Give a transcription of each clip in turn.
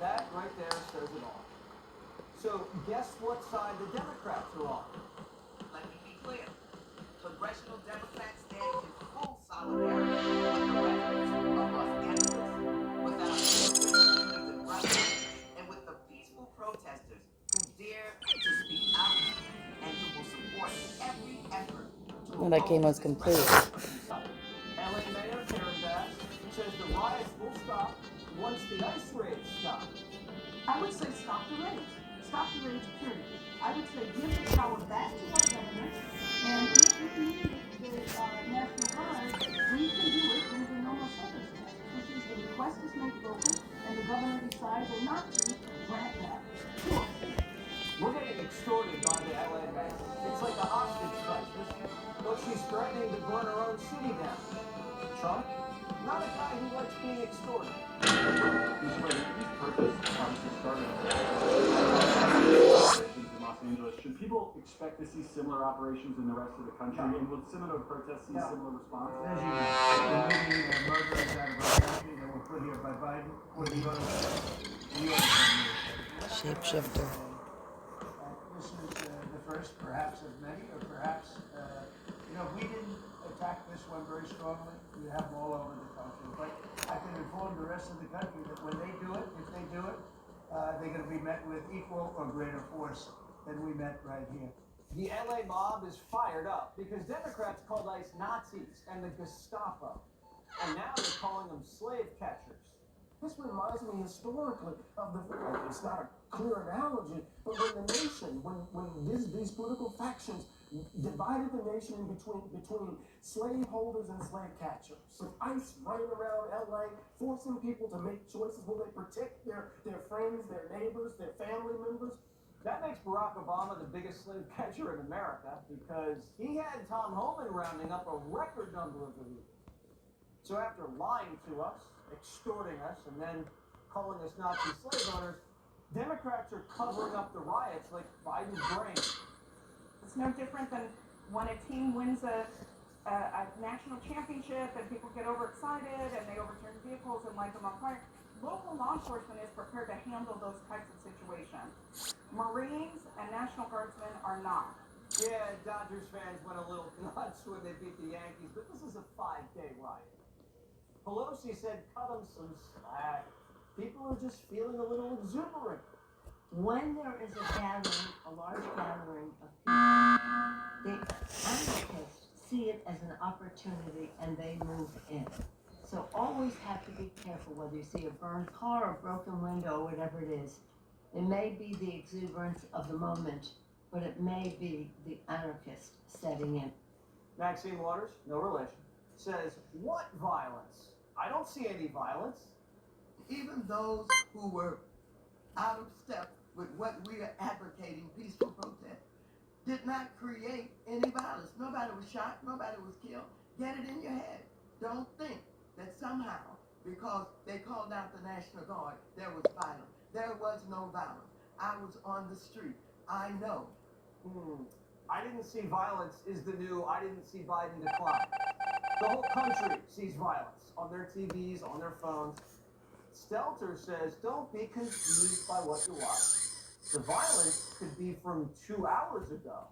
That right there says it all. So guess what side the Democrats are on? Let me be clear. Congressional Democrats stand in full solidarity with the residents of Los Angeles, with our neighbors, communities, and brothers, and with the peaceful protesters who dare to speak out and who will support every effort to Well, that game oppose was this complete. resolution. LA Mayor Karen Bass says the riots will stop once the ICE raids stop. I would say stop the raids. Stop the raids, period. I would say give the power back to our government, and if we need the National Guard, we can do it under normal circumstances, which is the request is made local, and the governor decides or not to grant that to us. We're getting extorted by the LA Mayor. It's like a hostage crisis, but she's threatening to burn her own city down. Trump, not a guy who likes being extorted. These protests obviously started in Los Angeles. Should people expect to see similar operations in the rest of the country? And will similar protests see similar responses? As you know, we're moving murderers out of our country that were put here by Biden or the U.S. Shapeshifter. This is the first, perhaps, of many, or perhaps, we didn't attack this one very strongly. We have them all over the country. But I can inform the rest of the country that when they do it, if they do it, they're going to be met with equal or greater force than we met right here. The LA mob is fired up because Democrats called ICE Nazis and the Gestapo. And now they're calling them slave catchers. This reminds me historically of it's not a clear analogy, but when the nation, when these political factions divided the nation in between slave holders and slave catchers. With ICE running around LA, forcing people to make choices. Will they protect their friends, their neighbors, their family members? That makes Barack Obama the biggest slave catcher in America because he had Tom Homan rounding up a record number of illegals. So after lying to us, extorting us, and then calling us Nazi slave owners, Democrats are covering up the riots like Biden's brain. It's no different than when a team wins a national championship and people get overexcited and they overturn vehicles and light them on fire. Local law enforcement is prepared to handle those types of situations. Marines and National Guardsmen are not. Yeah, Dodgers fans went a little nuts when they beat the Yankees, but this is a 5-day riot. Pelosi said cut them some slack. People are just feeling a little exuberant. When there is a gathering, a large gathering of people, the anarchists see it as an opportunity and they move in. So always have to be careful whether you see a burned car or broken window or whatever it is. It may be the exuberance of the moment, but it may be the anarchist setting in. Maxine Waters, no relation, says, what violence? I don't see any violence. Even those who were out of step with what we are advocating, peaceful protest, did not create any violence. Nobody was shot, nobody was killed. Get it in your head. Don't think that somehow, because they called out the National Guard, there was violence. There was no violence. I was on the street. I know. I didn't see violence is the new I didn't see Biden decline. The whole country sees violence on their TVs, on their phones. Stelter says, don't be confused by what you watch. The violence could be from 2 hours ago.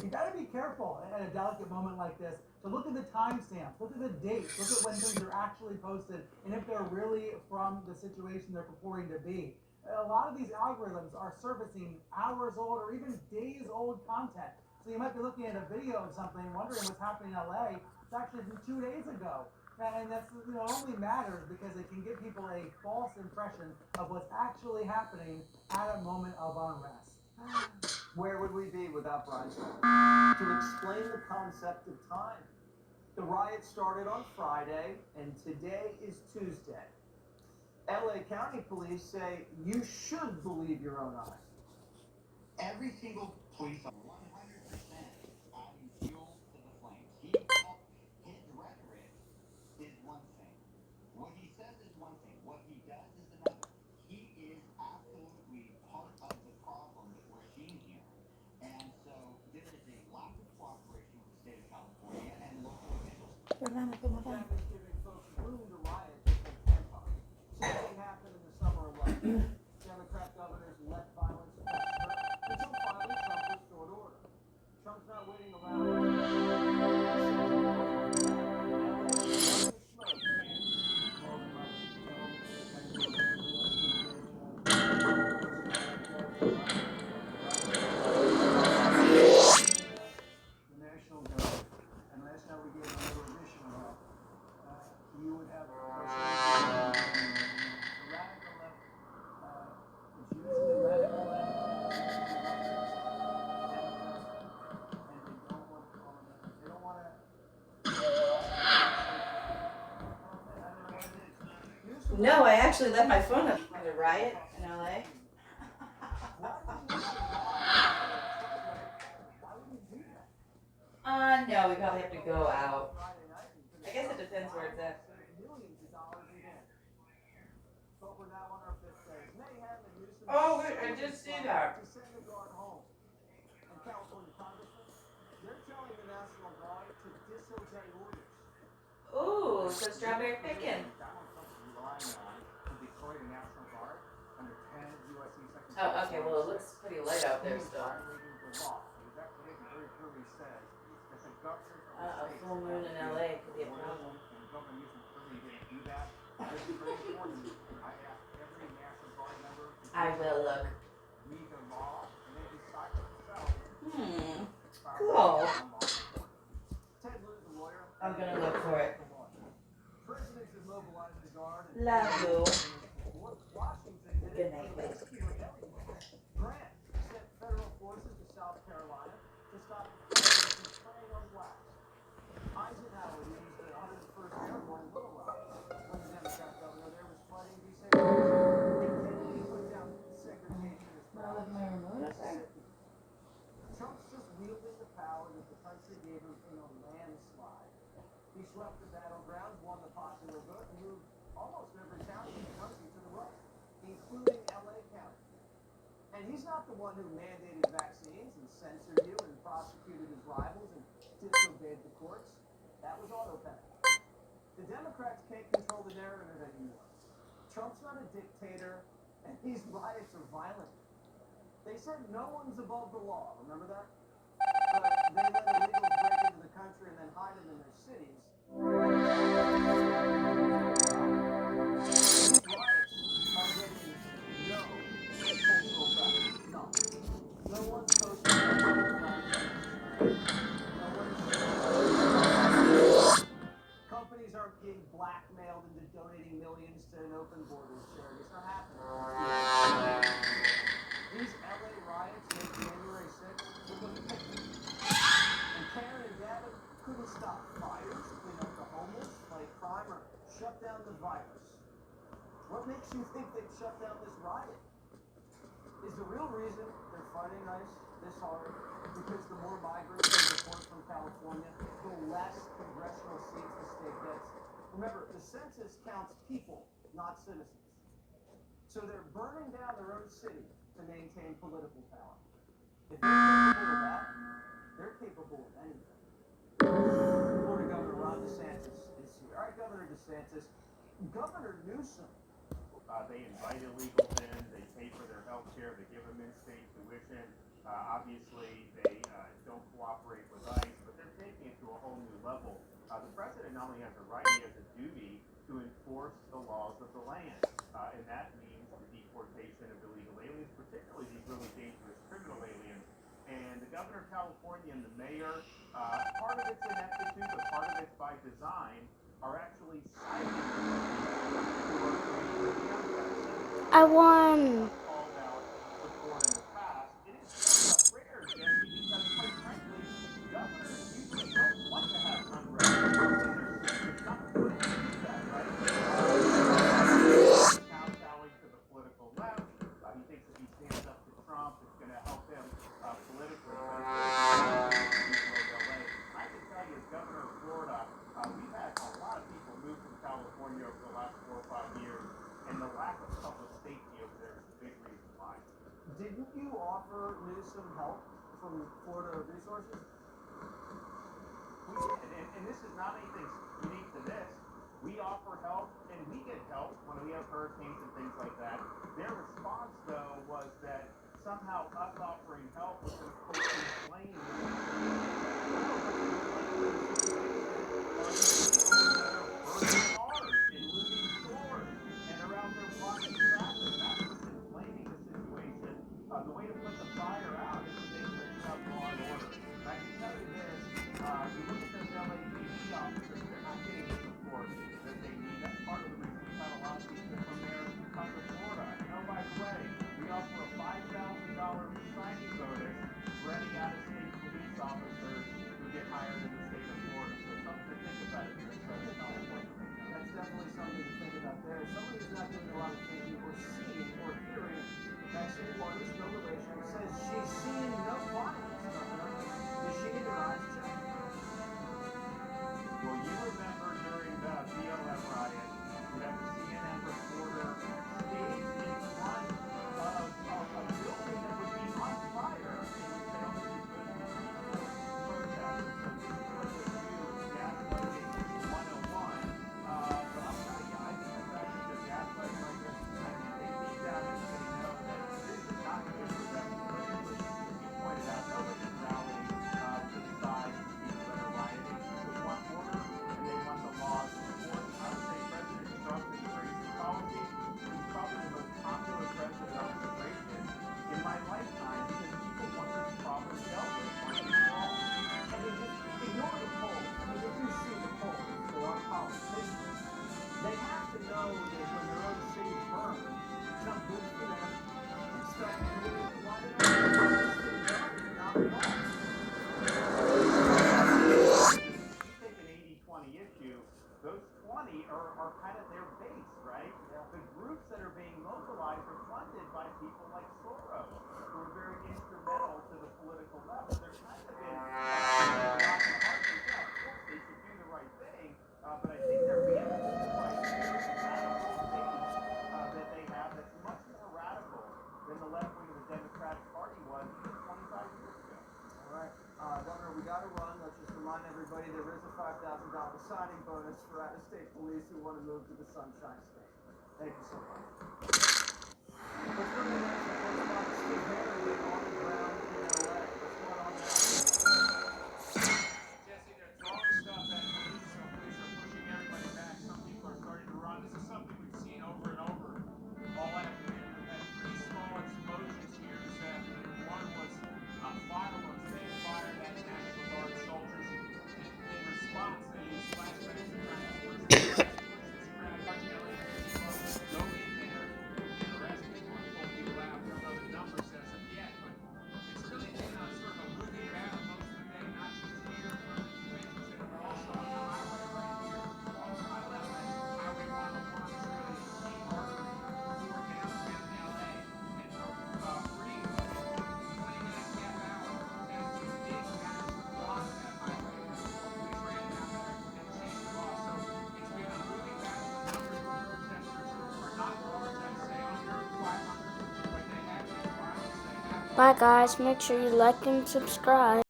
You gotta be careful at a delicate moment like this to look at the timestamps, look at the dates, look at when things are actually posted, and if they're really from the situation they're purporting to be. A lot of these algorithms are surfacing hours old or even days old content. So you might be looking at a video of something, wondering what's happening in LA. It's actually from 2 days ago. And that's, only matters because it can give people a false impression of what's actually happening at a moment of unrest. Where would we be without Brian Stelter? To explain the concept of time. The riot started on Friday, and today is Tuesday. LA County Police say you should believe your own eyes. Every single police officer 100% adding fuel to the flames. His rhetoric is one thing. What he says is one thing. What he does is another. He is absolutely part of the problem that we're seeing here. And so there is a lack of cooperation with the state of California and local officials. That is giving folks room to riot just like tampons. Same thing happened in the summer of last year. No, I actually left my phone up. There's a riot in LA. No, we probably have to go out. I guess it depends where it's at. Oh, wait, I did see that. Ooh, so strawberry picking. Oh, okay, well it looks pretty light out there still. Full moon in LA could be a problem. I will look. Cool. I'm gonna look for it. Love you. Good night, babe. Grant sent federal forces to South Carolina to stop terrorists from preying on blacks. Eisenhower used the 101st Airborne in Little Rock when the Democrat governor there was fighting desegregation. And Kennedy put down segregation as well. Trump's just wielding the power that the country gave him in a landslide. He swept the battlegrounds, won the popular vote, and moved almost every county in the country to the right, including LA County. And he's not the one who mandated vaccines and censored you and prosecuted his rivals and disobeyed the courts. That was autopilot. The Democrats can't control the narrative anymore. Trump's not a dictator, and these riots are violent. They said no one's above the law, remember that? But they let illegals break into the country and then hide them in their cities. These riots are getting no cultural practice. No. No one's posting companies aren't being blackmailed into donating millions to an open borders charity. It's not happening. These LA riots made January 6th look like a picture. And Karen and Gavin couldn't stop fires, clean up the homeless, fight crime, or shut down the virus. What makes you think they'd shut down this riot? Is the real reason they're fighting ICE this hard because the more migrants they deport from California, the less congressional seats the state gets? Remember, the census counts people, not citizens. So they're burning down their own city to maintain political power. If they're capable of that, they're capable of anything. Florida Governor Ron DeSantis is here. All right, Governor DeSantis. Governor Newsom. They invite illegals in, they pay for their health care, they give them in-state tuition. Obviously, they don't cooperate with ICE, but they're taking it to a whole new level. The president not only has a right, he has a duty to enforce the laws of the land. And that means the deportation of illegal aliens, particularly these really dangerous criminal aliens. And the governor of California and the mayor, part of it's ineptitude, but part of it's by design, are actually citing I won. called out support in the past. It is somewhat rare, Jesse, because quite frankly, governors usually don't want to have unrest in their cities. It's not good to do that, right? Kowtowing to the political left. He thinks if he stands up to Trump, it's going to help him politically. I can tell you, as governor of Florida, we've had a lot of people move from California over the last 4 or 5 years, and the lack of public safety over there is a big reason why. Didn't you offer Newsom help from Florida Resources? We did, and this is not anything unique to this. We offer help, and we get help when we have hurricanes and things like that. Their response, though, was that somehow us offering help was going to quote inflame cars and looting stores and around there blocking traffic. That's what's inflaming the situation. The way to put the fire out is to make sure you have law and order. And I can tell you this, you look at those LAPD officers, they're not getting the support that they need. That's part of the reason we've had a lot of people from there come to Florida. And oh, by the way, we offer a $5,000 signing bonus for any out-of-state police officers who get hired in the state of Florida. So something to think about if you're in Southern California right now. That's definitely something to think about there. Some of these to the Sunshine State. Thank you so much. Let's go to the national correspondent Steve Hannity on the ground in LA. What's going on there? Jesse, they're throwing stuff at police, so police are pushing everybody back. Some people are starting to run. This is something we've seen over and over all afternoon. We've had three small explosions here this afternoon. One was fireworks being fired at National Guard soldiers. In response, they used flashbangs to try to force the crowd. Go in there and arrest people and pull people out. We don't know the numbers as of yet, but it's really been a sort of a moving battle most of the day, not just here in front of the convention center, but also on the highway right here. Highway 101 is really a key artery for downtown LA. And Reed, 20-minute gap hour, and we did manage to block that highway. We ran down there and chased them off. So it's been a moving battle. The numbers of protesters are not large, I'd say under 500, but they have been violent. They have Bye guys, make sure you like and subscribe.